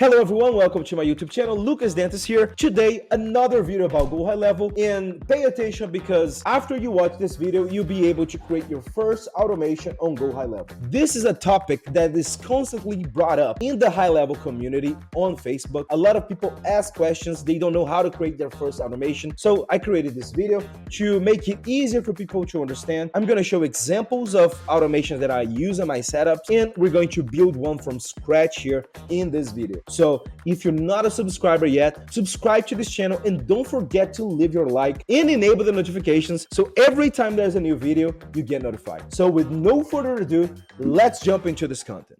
Hello everyone, welcome to my YouTube channel. Lucas Dantas here. Today, another video about GoHighLevel, and pay attention because after you watch this video, you'll be able to create your first automation on GoHighLevel. This is a topic that is constantly brought up in the HighLevel community on Facebook. A lot of people ask questions, they don't know how to create their first automation. So I created this video to make it easier for people to understand. I'm going to show examples of automations that I use in my setups, and we're going to build one from scratch here in this video. So if you're not a subscriber yet, subscribe to this channel and don't forget to leave your like and enable the notifications so every time there's a new video, you get notified. So with no further ado, let's jump into this content.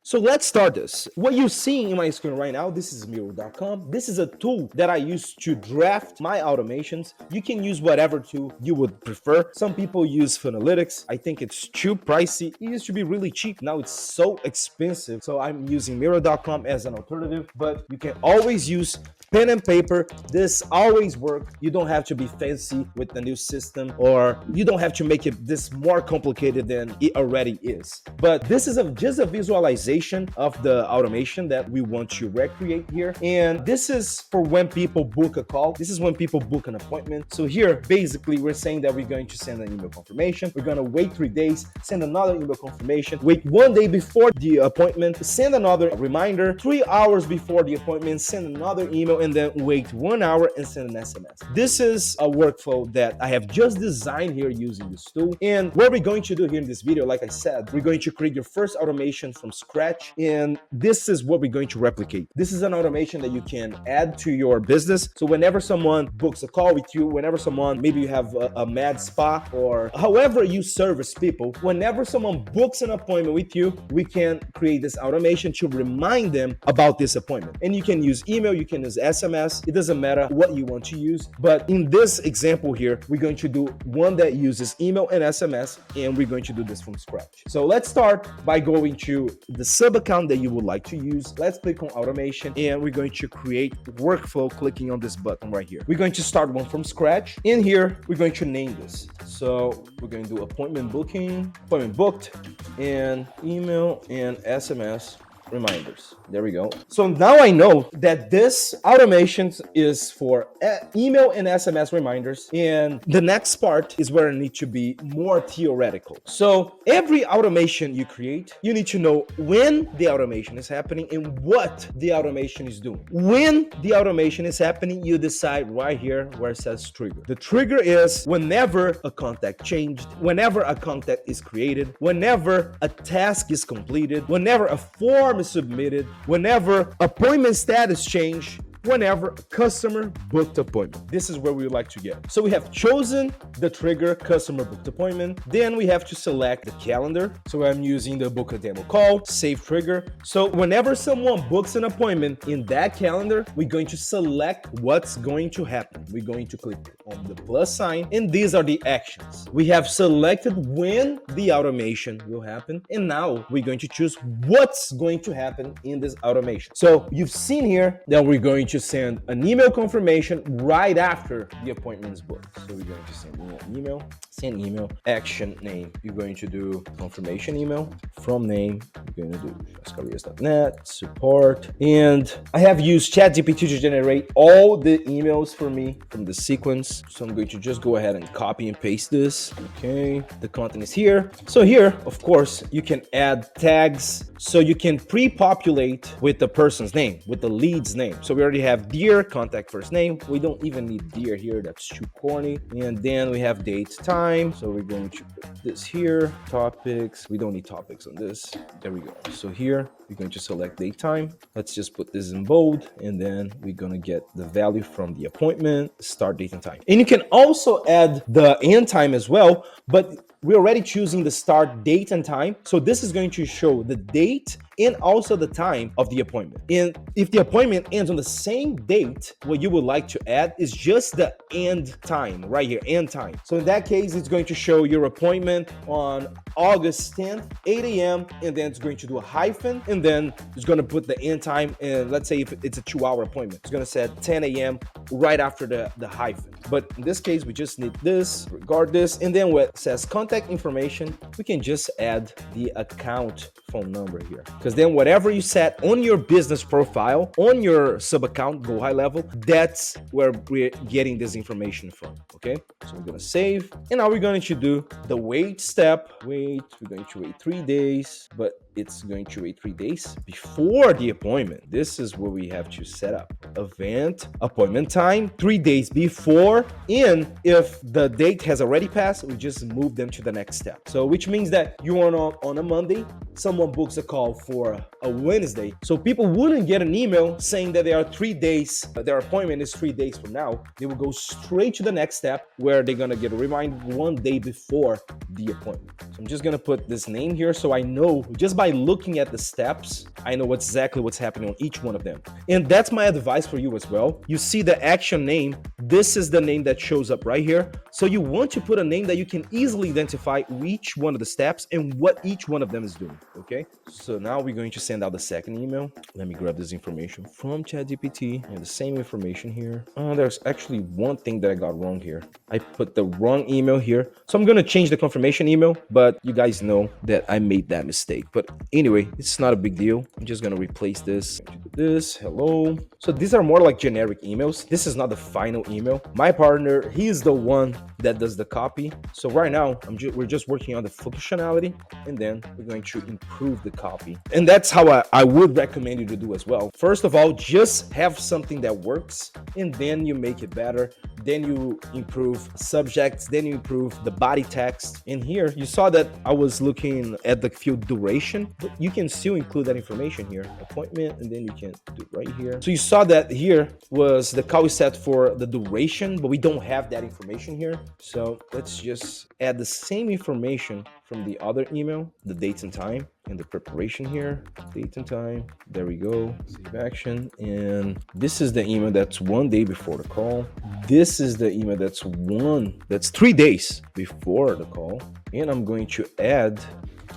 So let's start this. What you're seeing in my screen right now, this is minha.com. This is a tool that I use to draft my automations. You can use whatever tool you would prefer. Some people use Funalytics. I think it's too pricey. It used to be really cheap. Now it's so expensive. So I'm using minha.com as an alternative, but you can always use pen and paper. This always works. You don't have to be fancy with the new system, or you don't have to make it this more complicated than it already is. But this is just a visualization of the automation that we want to recreate here. And this is for when people book a call. This is when people book an appointment. So here, basically, we're saying that we're going to send an email confirmation. We're going to wait 3 days, send another email confirmation, wait 1 day before the appointment, send another reminder, 3 hours before the appointment, send another email, and then wait 1 hour and send an SMS. This is a workflow that I have just designed here using this tool. And what we're going to do here in this video, like I said, we're going to create your first automation from scratch. And this is what we're going to replicate. This is an automation that you can add to your business. So whenever someone books a call with you, whenever someone, maybe you have a med spa, or however you service people, whenever someone books an appointment with you, we can create this automation to remind them about this appointment. And you can use email, you can use SMS, it doesn't matter what you want to use. But in this example here, we're going to do one that uses email and SMS, and we're going to do this from scratch. So let's start by going to the sub account that you would like to use. Let's click on automation, and we're going to create workflow clicking on this button right here. We're going to start one from scratch. In here, we're going to name this. So we're going to do appointment booking, appointment booked, and email and SMS reminders. There we go. So now I know that this automation is for email and SMS reminders. And the next part is where I need to be more theoretical. So every automation you create, you need to know when the automation is happening and what the automation is doing. When the automation is happening, you decide right here where it says trigger. The trigger is whenever a contact changed, whenever a contact is created, whenever a task is completed, whenever a form is submitted, whenever appointment status change, whenever a customer booked appointment. This is where we would like to get. So we have chosen the trigger customer booked appointment. Then we have to select the calendar. So I'm using the book a demo call, save trigger. So whenever someone books an appointment in that calendar, we're going to select what's going to happen. We're going to click on the plus sign, and these are the actions. We have selected when the automation will happen, and now we're going to choose what's going to happen in this automation. So you've seen here that we're going to send an email confirmation right after the appointment is booked. So we're going to send an email, send email, action name. You're going to do confirmation email, from name, you're going to do careers.net, support. And I have used ChatGPT to generate all the emails for me from the sequence. So I'm going to just go ahead and copy and paste this. Okay, the content is here. So here, of course, you can add tags. So you can pre-populate with the person's name, with the lead's name. So we already have dear, contact first name. We don't even need dear here, that's too corny. And then we have date, time. So we're going to put this here, topics. We don't need topics on this. There we go. So here, we're going to select date, time. Let's just put this in bold, and then we're going to get the value from the appointment, start date and time. And you can also add the end time as well, but we're already choosing the start date and time. So this is going to show the date and also the time of the appointment. And if the appointment ends on the same date, what you would like to add is just the end time right here, end time. So in that case, it's going to show your appointment on August 10th, 8 a.m. And then it's going to do a hyphen, and then it's going to put the end time. And let's say if it's a 2-hour appointment, it's going to say 10 a.m. right after the hyphen. But in this case, we just need this, regard this, and then what says contact information, we can just add the account phone number here. Because then whatever you set on your business profile, on your sub account, GoHighLevel, that's where we're getting this information from, okay? So we're gonna save, and now we're going to do the wait step. We're going to wait 3 days, but it's going to wait 3 days before the appointment. This is what we have to set up. Event, appointment time, 3 days before, and if the date has already passed, we just move them to the next step. So which means that you are on a Monday, someone books a call for a Wednesday. So people wouldn't get an email saying that they are 3 days, their appointment is 3 days from now. They will go straight to the next step where they're gonna get a reminder 1 day before the appointment. So I'm just gonna put this name here so I know, just by looking at the steps, I know exactly what's happening on each one of them. And that's my advice for you as well. You see the action name, this is the name that shows up right here. So you want to put a name that you can easily identify each one of the steps and what each one of them is doing, okay? So now we're going to send out the second email. Let me grab this information from ChatGPT and the same information here. There's actually one thing that I got wrong here. I put the wrong email here. So I'm gonna change the confirmation email, but you guys know that I made that mistake. But anyway, it's not a big deal. I'm just gonna replace this. This, hello. So these are more like generic emails. This is not the final email. My partner, he's the one that does the copy. So right now, we're just working on the functionality, and then we're going to improve the copy. And that's how I would recommend you to do as well. First of all, just have something that works, and then you make it better. Then you improve subjects, then you improve the body text. In here, you saw that I was looking at the field duration, but you can still include that information here. Appointment, and then you can do it right here. So you saw that here was the call is set for the duration, but we don't have that information here. So let's just add the same information from the other email, the date and time, and the preparation here, date and time. There we go, save action. And this is the email that's 1 day before the call. This is the email that's 3 days before the call. And I'm going to add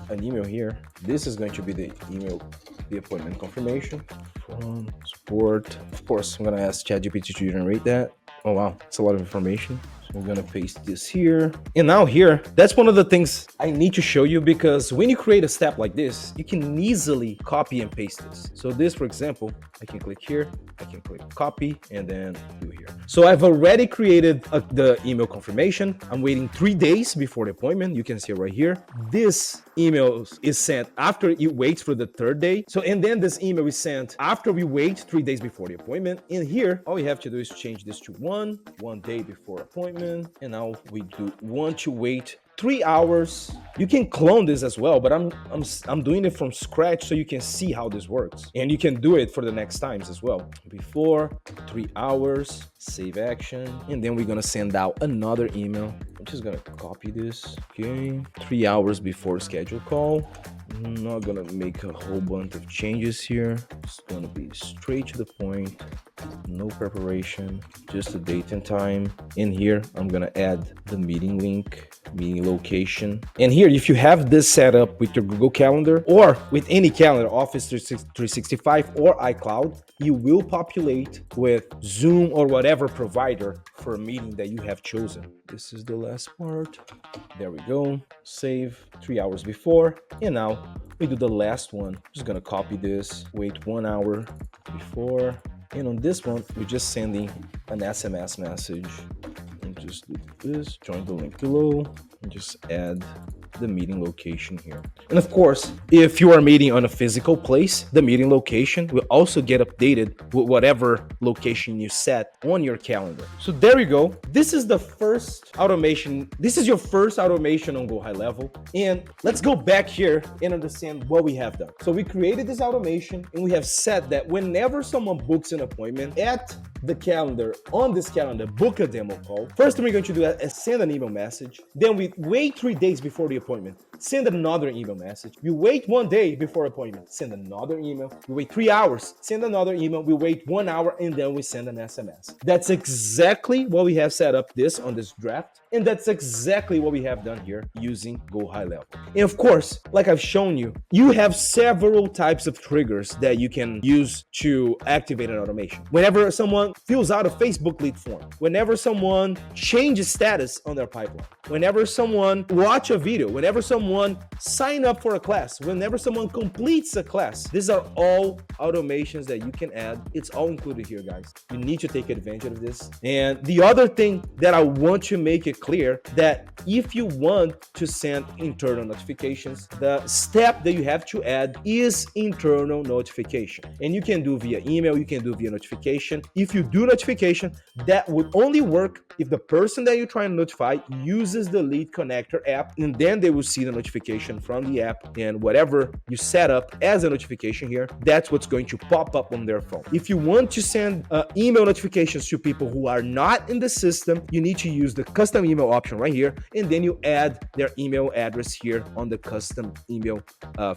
an email here. This is going to be the email, the appointment confirmation from support. Of course, I'm gonna ask ChatGPT to generate that. Oh wow, it's a lot of information. So I'm gonna paste this here. And now here, that's one of the things I need to show you, because when you create a step like this, you can easily copy and paste this. So this, for example, I can click here, I can click copy, and then do here. So I've already created the email confirmation. I'm waiting 3 days before the appointment. You can see it right here. This email is sent after it waits for the 3rd day. So, and then this email is sent after we wait 3 days before the appointment. And here, all we have to do is change this to 1 day before appointment. And now we want to wait 3 hours. You can clone this as well, but I'm doing it from scratch so you can see how this works, and you can do it for the next times as well. Before 3 hours, save action, and then we're gonna send out another email. I'm just gonna copy this. Okay, 3 hours before scheduled call. I'm not gonna make a whole bunch of changes here. It's gonna be straight to the point, no preparation, just the date and time. In here, I'm gonna add the meeting link, meeting location. And here, if you have this set up with your Google Calendar or with any calendar, Office 365 or iCloud, you will populate with Zoom or whatever provider for a meeting that you have chosen. This is the last part. There we go. Save 3 hours before. And now we do the last one. I'm just gonna copy this, wait 1 hour before. And on this one, we're just sending an SMS message. And just do this, join the link below, and just add the meeting location here. And of course, if you are meeting on a physical place, the meeting location will also get updated with whatever location you set on your calendar. So there you go. This is the first automation. This is your first automation on GoHighLevel. And let's go back here and understand what we have done. So we created this automation, and we have said that whenever someone books an appointment at the calendar, on this calendar, book a demo call. First thing we're going to do is send an email message. Then we wait 3 days before the appointment, send another email message. We wait 1 day before appointment, send another email. We wait 3 hours, send another email. We wait 1 hour, and then we send an SMS. That's exactly what we have set up this on this draft, and that's exactly what we have done here using GoHighLevel. And of course, like I've shown you, you have several types of triggers that you can use to activate an automation. Whenever someone fills out a Facebook lead form, whenever someone changes status on their pipeline, whenever someone watch a video, whenever someone sign up for a class, whenever someone completes a class, these are all automations that you can add. It's all included here, guys. You need to take advantage of this. And the other thing that I want to make it clear that if you want to send internal notifications, the step that you have to add is internal notification. And you can do via email, you can do via notification. If you do notification, that would only work if the person that you're trying to notify uses the Lead Connector app, and then they will see the notification from the app, and whatever you set up as a notification here, that's what's going to pop up on their phone. If you want to send email notifications to people who are not in the system, you need to use the custom email option right here, and then you add their email address here on the custom email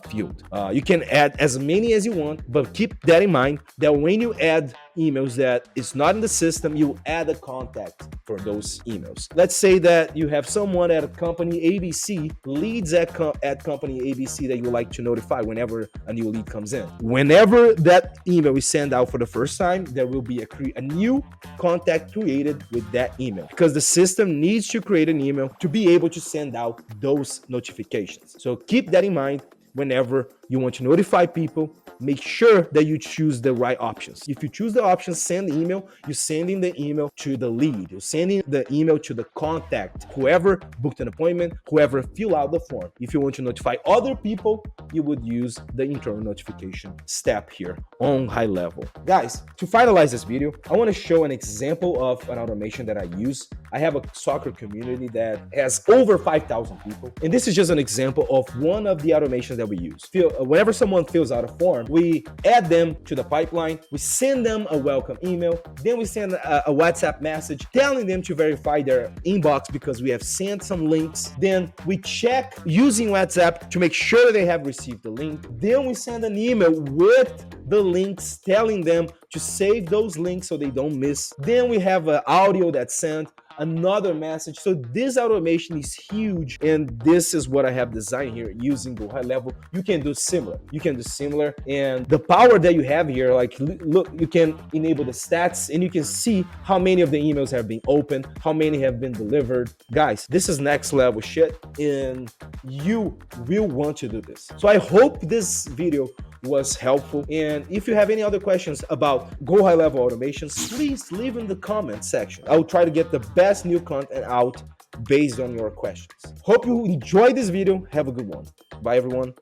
field. You can add as many as you want, but keep that in mind that when you add emails that is not in the system, you add a contact for those emails. Let's say that you have someone at a company ABC, leads at company ABC that you like to notify whenever a new lead comes in. Whenever that email is sent out for the first time, there will be a new contact created with that email, because the system needs to create an email to be able to send out those notifications. So keep that in mind. Whenever you want to notify people, make sure that you choose the right options. If you choose the options, send the email, you're sending the email to the lead. You're sending the email to the contact, whoever booked an appointment, whoever filled out the form. If you want to notify other people, you would use the internal notification step here on HighLevel. Guys, to finalize this video, I want to show an example of an automation that I use. I have a soccer community that has over 5,000 people. And this is just an example of one of the automations that we use. Whenever someone fills out a form, we add them to the pipeline, we send them a welcome email, then we send a WhatsApp message telling them to verify their inbox because we have sent some links. Then we check using WhatsApp to make sure they have received the link. Then we send an email with the links telling them to save those links so they don't miss. Then we have an audio that's sent, another message. So this automation is huge, and this is what I have designed here using GoHighLevel. You can do similar. And the power that you have here, like look, you can enable the stats and you can see how many of the emails have been opened, how many have been delivered. Guys, this is next level shit, and you will want to do this. So I hope this video was helpful, and if you have any other questions about GoHighLevel automations, please leave in the comment section. I'll try to get the best new content out based on your questions. Hope you enjoyed this video. Have a good one. Bye everyone.